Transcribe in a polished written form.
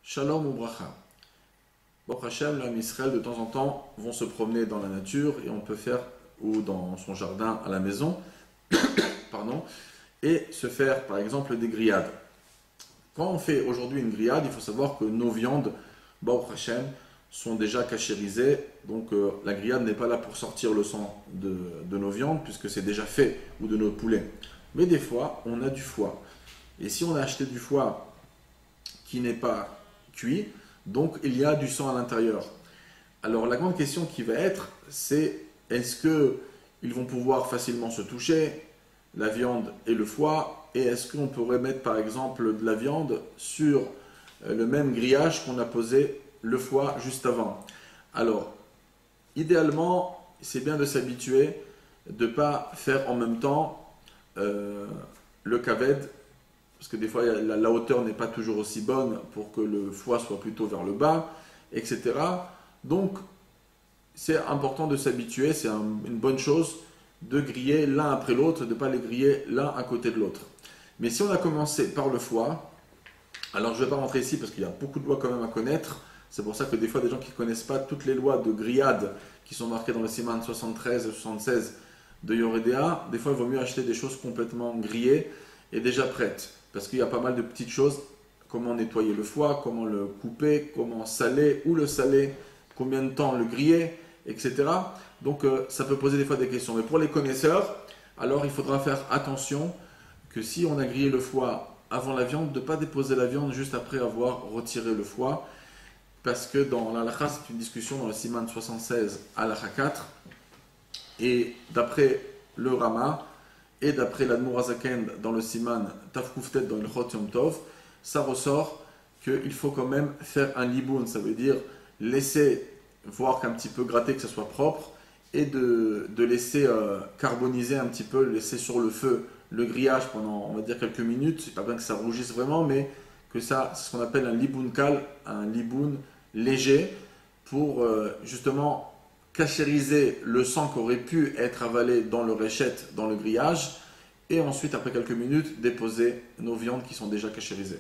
Shalom ou bracha. Baruch Hashem, l'homme Israël de temps en temps vont se promener dans la nature et on peut faire, ou dans son jardin à la maison, pardon, et se faire par exemple des grillades. Quand on fait aujourd'hui une grillade, il faut savoir que nos viandes, Baruch Hashem, sont déjà cachérisées. Donc la grillade n'est pas là pour sortir le sang de nos viandes puisque c'est déjà fait, ou de nos poulets. Mais des fois, on a du foie. Et si on a acheté du foie qui n'est pas cuit, donc il y a du sang à l'intérieur. Alors la grande question qui va être, c'est est-ce qu'ils vont pouvoir facilement se toucher, la viande et le foie, et est-ce qu'on pourrait mettre par exemple de la viande sur le même grillage qu'on a posé le foie juste avant. Alors, idéalement, c'est bien de s'habituer de ne pas faire en même temps le kaved, parce que des fois la hauteur n'est pas toujours aussi bonne pour que le foie soit plutôt vers le bas, etc. Donc, c'est important de s'habituer, c'est une bonne chose de griller l'un après l'autre, de ne pas les griller l'un à côté de l'autre. Mais si on a commencé par le foie, alors je ne vais pas rentrer ici parce qu'il y a beaucoup de lois quand même à connaître. C'est pour ça que des fois, des gens qui ne connaissent pas toutes les lois de grillade qui sont marquées dans le Siman 73 et 76 de Yoredea, des fois, il vaut mieux acheter des choses complètement grillées et déjà prêtes. Parce qu'il y a pas mal de petites choses, comment nettoyer le foie, comment le couper, comment saler, où le saler, combien de temps le griller, etc. Donc, ça peut poser des fois des questions. Mais pour les connaisseurs, alors il faudra faire attention que si on a grillé le foie avant la viande, de ne pas déposer la viande juste après avoir retiré le foie. Parce que dans l'halakha, c'est une discussion dans le Siman 76, halakha 4, et d'après le Rama, et d'après l'Admour Hazaken dans le Siman Tafkouftet dans le Chot Yom Tov, ça ressort qu'il faut quand même faire un liboun, ça veut dire laisser voir qu'un petit peu gratter, que ça soit propre, et de laisser carboniser un petit peu, laisser sur le feu le grillage pendant, on va dire, quelques minutes. C'est pas bien que ça rougisse vraiment, mais que ça, c'est ce qu'on appelle un liboun kal, un liboun léger, pour justement cachériser le sang qui aurait pu être avalé dans le réchette, dans le grillage, et ensuite, après quelques minutes, déposer nos viandes qui sont déjà cachérisées.